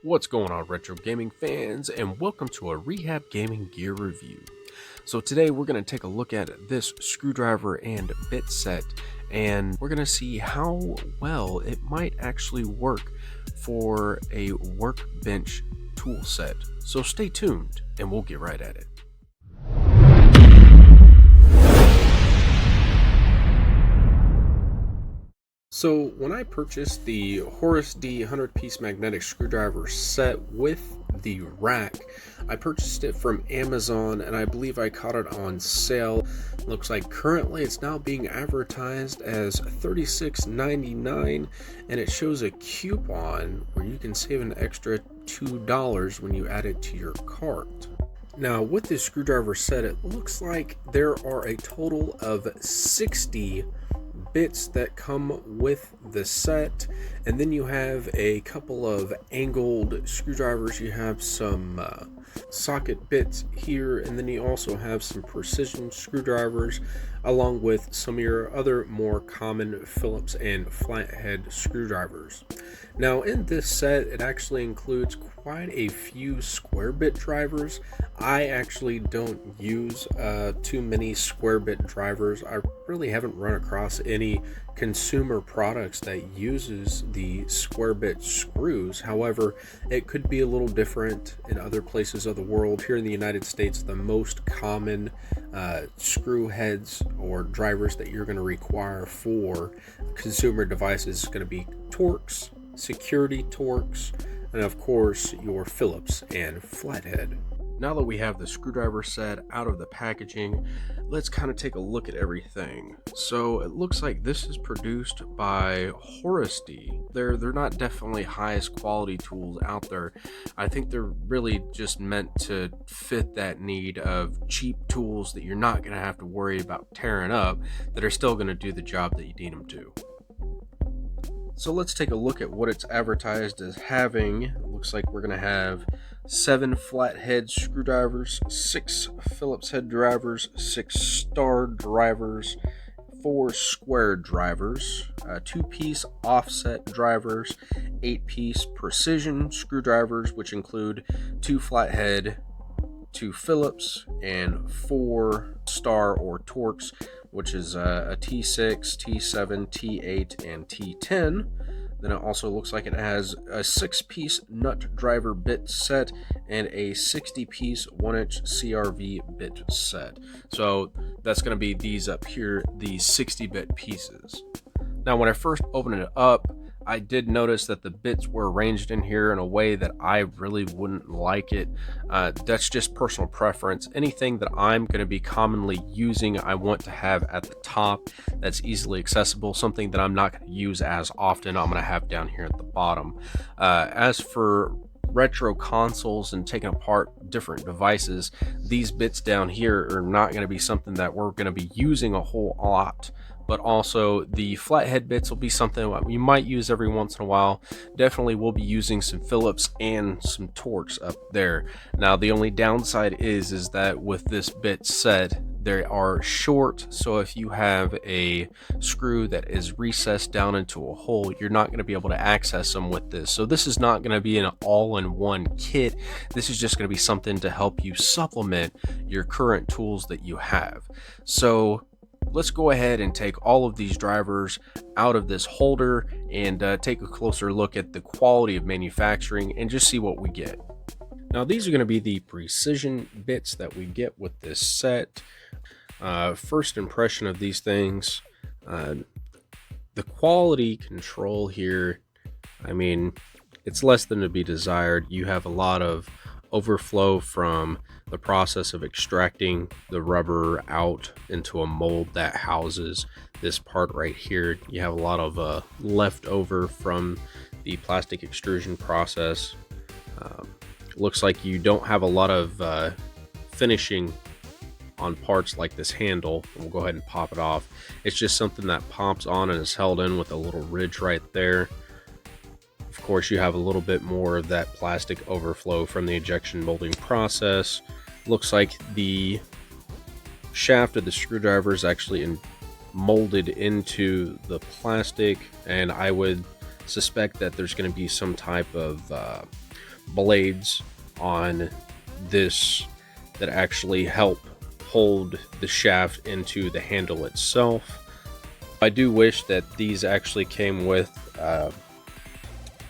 What's going on, retro gaming fans, and welcome to a Rehab Gaming Gear review. So today we're going to take a look at this screwdriver and bit set, and we're going to see how well it might actually work for a workbench tool set. So stay tuned and we'll get right at it. So when I purchased the Horusdy 100-piece magnetic screwdriver set with the rack, I purchased it from Amazon and I believe I caught it on sale. Looks like currently it's now being advertised as $36.99, and it shows a coupon where you can save an extra $2 when you add it to your cart. Now with this screwdriver set, it looks like there are a total of 60 bits that come with the set, and then you have a couple of angled screwdrivers. You have some socket bits here, and then you also have some precision screwdrivers along with some of your other more common Phillips and flathead screwdrivers. Now in this set, it actually includes quite a few square bit drivers. I actually don't use too many square bit drivers. I really haven't run across any consumer products that uses the square bit screws. However, it could be a little different in other places of the world. Here in the United States, the most common screw heads or drivers that you're going to require for consumer devices is going to be Torx, security Torx, and of course your Phillips and flathead. Now that we have the screwdriver set out of the packaging, let's kind of take a look at everything. So it looks like this is produced by Horusdy. They're not definitely highest quality tools out there. I think they're really just meant to fit that need of cheap tools that you're not going to have to worry about tearing up, that are still going to do the job that you need them to. So let's take a look at what it's advertised as having. It looks like we're going to have 7 flathead screwdrivers, 6 Phillips head drivers, 6 star drivers, 4 square drivers, 2-piece offset drivers, 8-piece precision screwdrivers, which include 2 flathead, 2 Phillips, and 4 star or Torx, which is a T6, T7, T8, and T10. Then it also looks like it has a 6-piece nut driver bit set and a 60-piece 1-inch CRV bit set. So that's going to be these up here, these 60-bit pieces. Now when I first opened it up, I did notice that the bits were arranged in here in a way that I really wouldn't like it. That's just personal preference. Anything that I'm going to be commonly using, I want to have at the top that's easily accessible. Something that I'm not going to use as often, I'm going to have down here at the bottom. As for retro consoles and taking apart different devices, these bits down here are not going to be something that we're going to be using a whole lot. But also the flathead bits will be something that we might use every once in a while. Definitely will be using some Phillips and some Torx up there. Now the only downside is that with this bit set, they are short, so if you have a screw that is recessed down into a hole, you're not going to be able to access them with this. So this is not going to be an all-in-one kit. This is just going to be something to help you supplement your current tools that you have. So let's go ahead and take all of these drivers out of this holder and take a closer look at the quality of manufacturing and just see what we get. Now these are going to be the precision bits that we get with this set. First impression of these things, the quality control here, I mean, it's less than to be desired. You have a lot of overflow from the process of extracting the rubber out into a mold that houses this part right here. You have a lot of leftover from the plastic extrusion process. Looks like you don't have a lot of finishing on parts like this handle. We'll go ahead and pop it off. It's just something that pops on and is held in with a little ridge right there. Of course, you have a little bit more of that plastic overflow from the injection molding process. Looks like the shaft of the screwdriver is actually molded into the plastic, and I would suspect that there's going to be some type of blades on this that actually help hold the shaft into the handle itself. I do wish that these actually came with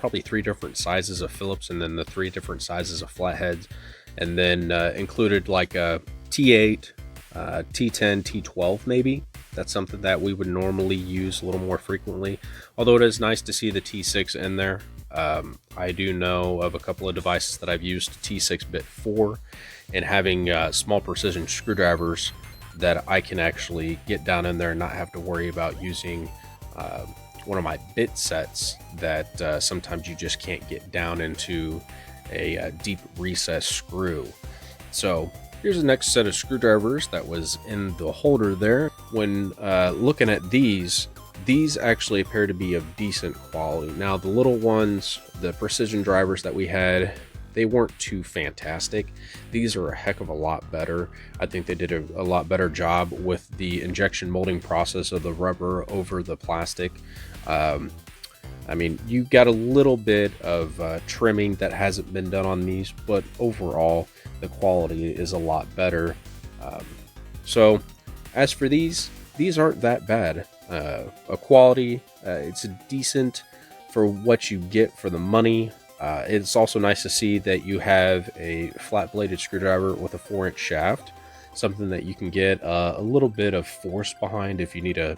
probably 3 different sizes of Phillips, and then the 3 different sizes of flatheads, and then included like a T8, T10, T12 maybe. That's something that we would normally use a little more frequently, although it is nice to see the T6 in there. I do know of a couple of devices that I've used T6 bit for, and having small precision screwdrivers that I can actually get down in there and not have to worry about using one of my bit sets that sometimes you just can't get down into a deep recess screw. So here's the next set of screwdrivers that was in the holder there. When looking at these actually appear to be of decent quality. Now the little ones, the precision drivers that we had, they weren't too fantastic. These are a heck of a lot better. I think they did a lot better job with the injection molding process of the rubber over the plastic. I mean, you got a little bit of trimming that hasn't been done on these, but overall the quality is a lot better. So as for these aren't that bad. A quality, it's decent for what you get for the money. It's also nice to see that you have a flat bladed screwdriver with a 4-inch shaft, something that you can get a little bit of force behind if you need to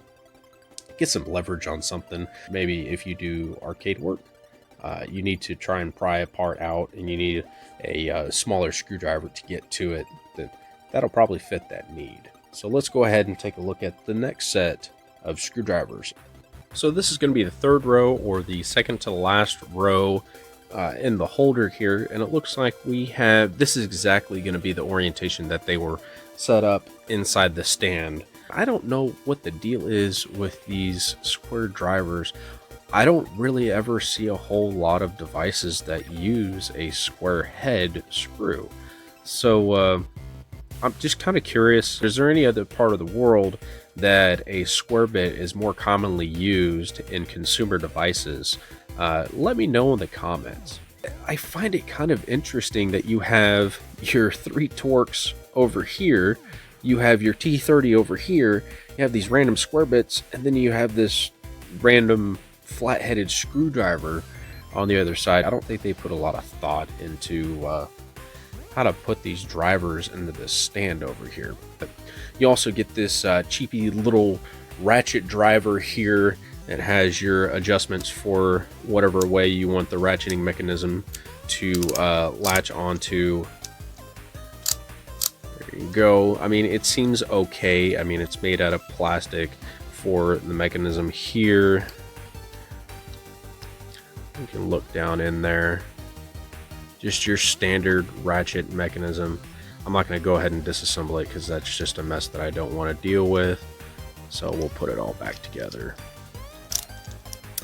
get some leverage on something. Maybe if you do arcade work, you need to try and pry a part out and you need a smaller screwdriver to get to it. That'll probably fit that need. So let's go ahead and take a look at the next set of screwdrivers. So this is going to be the 3rd row, or the second to last row in the holder here, and it looks like we have, this is exactly going to be the orientation that they were set up inside the stand. I don't know what the deal is with these square drivers. I don't really ever see a whole lot of devices that use a square head screw. So I'm just kind of curious, is there any other part of the world that a square bit is more commonly used in consumer devices? Let me know in the comments. I find it kind of interesting that you have your 3 Torx over here, you have your T30 over here, you have these random square bits, and then you have this random flat-headed screwdriver on the other side. I don't think they put a lot of thought into how to put these drivers into this stand over here. But you also get this cheapy little ratchet driver here. It has your adjustments for whatever way you want the ratcheting mechanism to latch onto. There you go. I mean, it seems okay. I mean, it's made out of plastic for the mechanism here. You can look down in there. Just your standard ratchet mechanism. I'm not going to go ahead and disassemble it because that's just a mess that I don't want to deal with. So we'll put it all back together.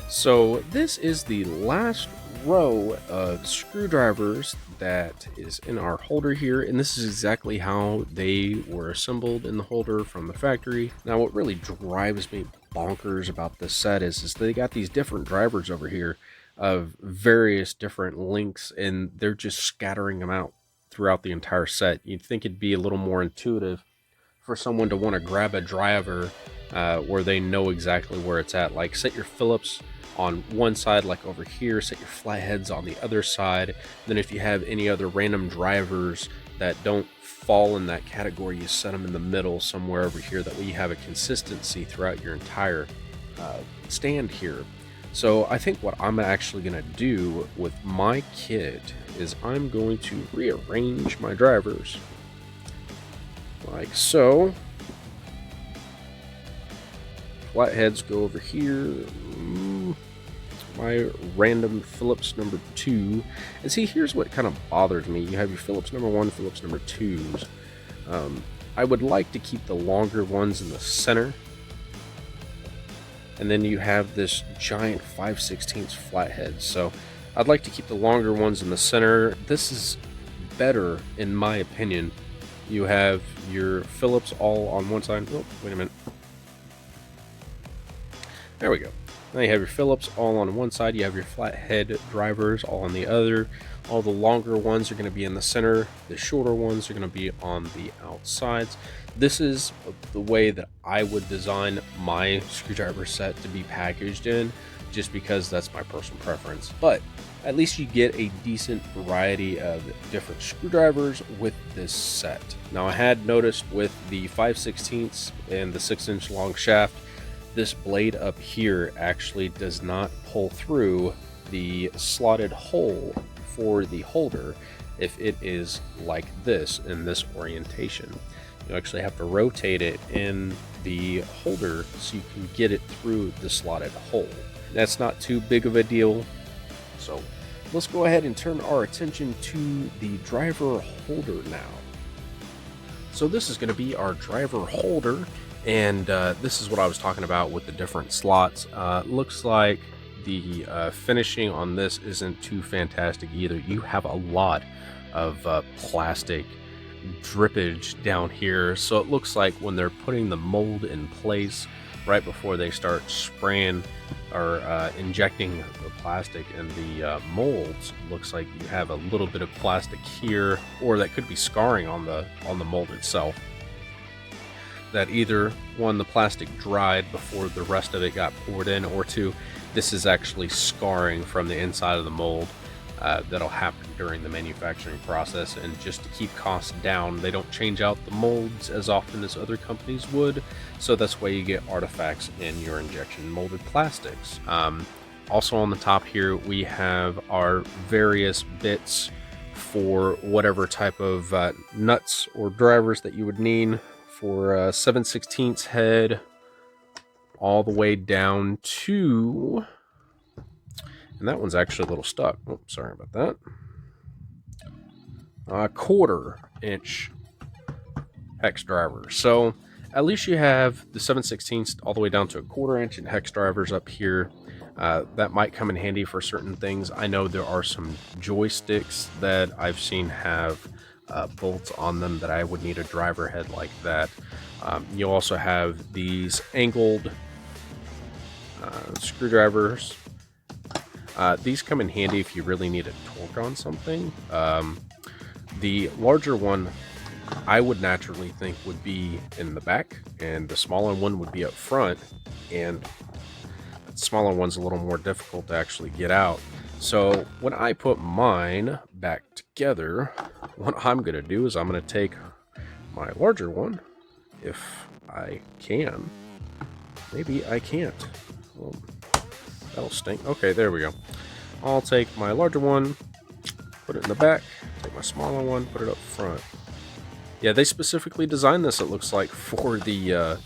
So this is the last row of screwdrivers that is in our holder here, and this is exactly how they were assembled in the holder from the factory. Now what really drives me bonkers about this set is they got these different drivers over here of various different lengths, and they're just scattering them out throughout the entire set. You'd think it'd be a little more intuitive for someone to want to grab a driver where they know exactly where it's at. Like set your Phillips on one side, like over here, set your flatheads on the other side. Then if you have any other random drivers that don't fall in that category, you set them in the middle somewhere over here. That way you have a consistency throughout your entire stand here. So I think what I'm actually going to do with my kit is I'm going to rearrange my drivers like so. Flatheads go over here. My random Phillips number 2. And see, here's what kind of bothers me. You have your Phillips number 1, Phillips number 2s. I would like to keep the longer ones in the center. And then you have this giant 5/16 flathead. So I'd like to keep the longer ones in the center. This is better in my opinion. You have your Phillips all on one side. Oh, wait a minute. There we go. Now you have your Phillips all on one side, you have your flathead drivers all on the other. All the longer ones are going to be in the center, the shorter ones are going to be on the outsides. This is the way that I would design my screwdriver set to be packaged in, just because that's my personal preference. But at least you get a decent variety of different screwdrivers with this set. Now I had noticed with the 5/16 and the 6-inch long shaft, this blade up here actually does not pull through the slotted hole for the holder if it is like this in this orientation. You actually have to rotate it in the holder so you can get it through the slotted hole. That's not too big of a deal. So let's go ahead and turn our attention to the driver holder now. So this is going to be our driver holder, and this is what I was talking about with the different slots. Looks like the finishing on this isn't too fantastic either. You have a lot of plastic drippage down here, so it looks like when they're putting the mold in place right before they start spraying or injecting the plastic in the molds, looks like you have a little bit of plastic here, or that could be scarring on the mold itself. That either one, the plastic dried before the rest of it got poured in, or two, this is actually scarring from the inside of the mold. That'll happen during the manufacturing process, and just to keep costs down, they don't change out the molds as often as other companies would, so that's why you get artifacts in your injection molded plastics. Also on the top here we have our various bits for whatever type of nuts or drivers that you would need for 7/16 head, all the way down to, and that one's actually a little stuck. Oh, sorry about that. 1/4-inch hex driver. So at least you have the 7/16 all the way down to 1/4-inch and hex drivers up here. That might come in handy for certain things. I know there are some joysticks that I've seen have bolts on them that I would need a driver head like that. You'll also have these angled screwdrivers. These come in handy if you really need a torque on something. The larger one I would naturally think would be in the back, and the smaller one would be up front, and the smaller one's a little more difficult to actually get out. So when I put mine back together, what I'm going to do is I'm going to take my larger one, if I can. Maybe I can't. Well, that'll stink. Okay, there we go. I'll take my larger one, put it in the back, take my smaller one, put it up front. Yeah, they specifically designed this, it looks like, for the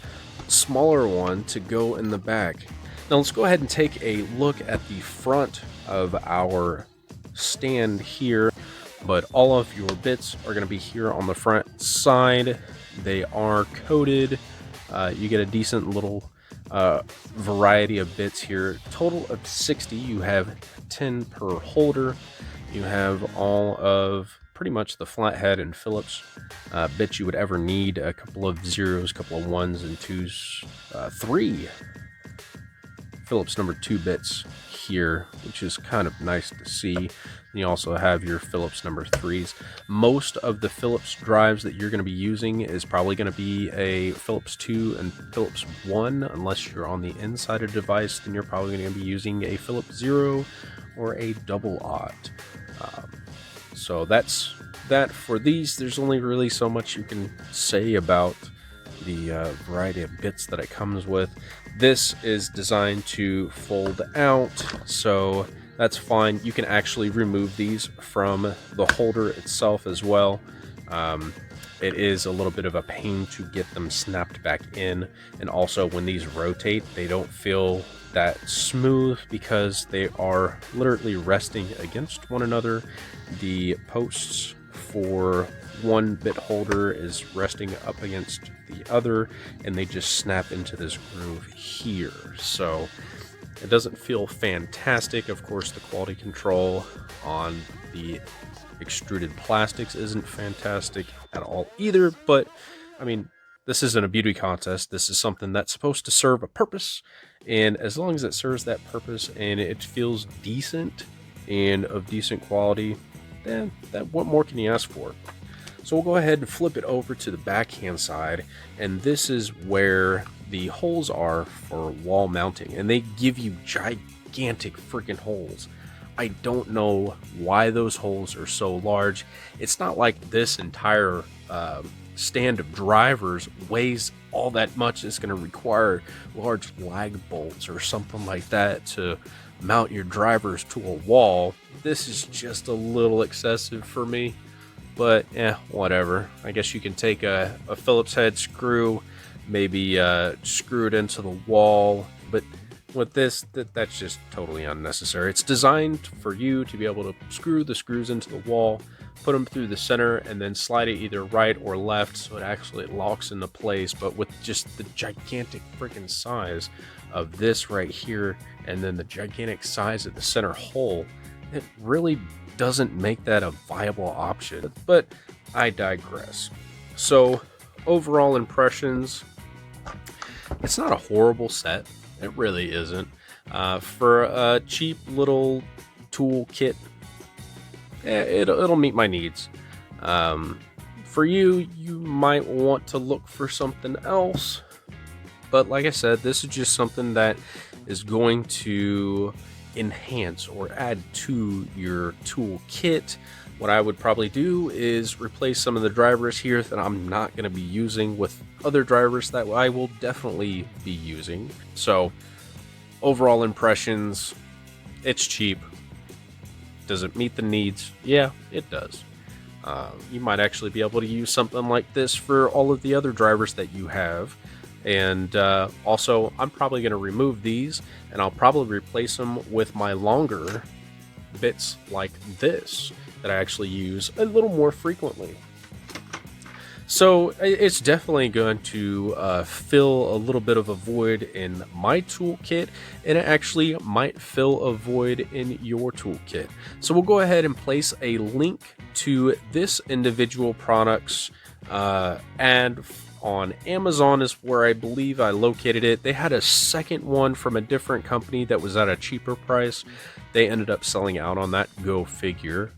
smaller one to go in the back. Now let's go ahead and take a look at the front of our stand here. But all of your bits are going to be here on the front side. They are coated. You get a decent little variety of bits here. Total of 60. You have 10 per holder. You have all of pretty much the flathead and Phillips bits you would ever need. A couple of zeros, a couple of ones and twos, 3 Phillips number 2 bits here, which is kind of nice to see. You also have your Phillips number 3s. Most of the Phillips drives that you're going to be using is probably going to be a Phillips 2 and Phillips 1. Unless you're on the inside of the device, then you're probably going to be using a Phillips 0 or a double aught. So that's that for these. There's only really so much you can say about the variety of bits that it comes with. This is designed to fold out, so that's fine. You can actually remove these from the holder itself as well. It is a little bit of a pain to get them snapped back in, and also when these rotate, they don't feel that smooth because they are literally resting against one another. The posts for one bit holder is resting up against the other, and they just snap into this groove here. So it doesn't feel fantastic. Of course, the quality control on the extruded plastics isn't fantastic at all either, but I mean, this isn't a beauty contest. This is something that's supposed to serve a purpose. And as long as it serves that purpose and it feels decent and of decent quality, then what more can you ask for? So we'll go ahead and flip it over to the backhand side. And this is where the holes are for wall mounting. And they give you gigantic freaking holes. I don't know why those holes are so large. It's not like this entire stand of drivers weighs all that much. It's going to require large lag bolts or something like that to mount your drivers to a wall. This is just a little excessive for me, but whatever. I guess you can take a Phillips head screw, maybe screw it into the wall, but with this, that's just totally unnecessary. It's designed for you to be able to screw the screws into the wall, put them through the center, and then slide it either right or left so it actually locks into place. But with just the gigantic freaking size of this right here, and then the gigantic size of the center hole, it really doesn't make that a viable option. But I digress. So overall impressions, it's not a horrible set. It really isn't. For a cheap little tool kit, it'll meet my needs. For you might want to look for something else. But like I said, this is just something that is going to enhance or add to your tool kit. What I would probably do is replace some of the drivers here that I'm not going to be using with other drivers that I will definitely be using. So overall impressions, it's cheap. Does it meet the needs? Yeah, it does. You might actually be able to use something like this for all of the other drivers that you have. And also, I'm probably going to remove these, and I'll probably replace them with my longer bits like this that I actually use a little more frequently. So it's definitely going to fill a little bit of a void in my toolkit, and it actually might fill a void in your toolkit. So we'll go ahead and place a link to this individual products and on Amazon is where I believe I located it. They had a second one from a different company that was at a cheaper price. They ended up selling out on that, go figure.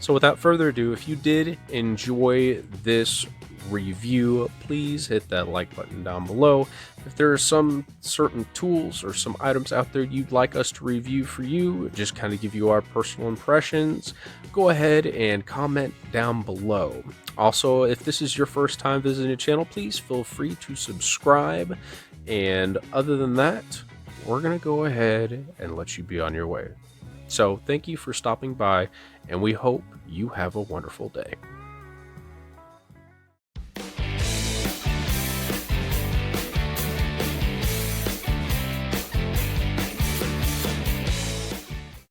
So without further ado, if you did enjoy this review, please hit that like button down below. If there are some certain tools or some items out there you'd like us to review for you, just kind of give you our personal impressions, go ahead and comment down below. Also, if this is your first time visiting the channel, please feel free to subscribe. And other than that, we're going to go ahead and let you be on your way. So thank you for stopping by, and we hope you have a wonderful day.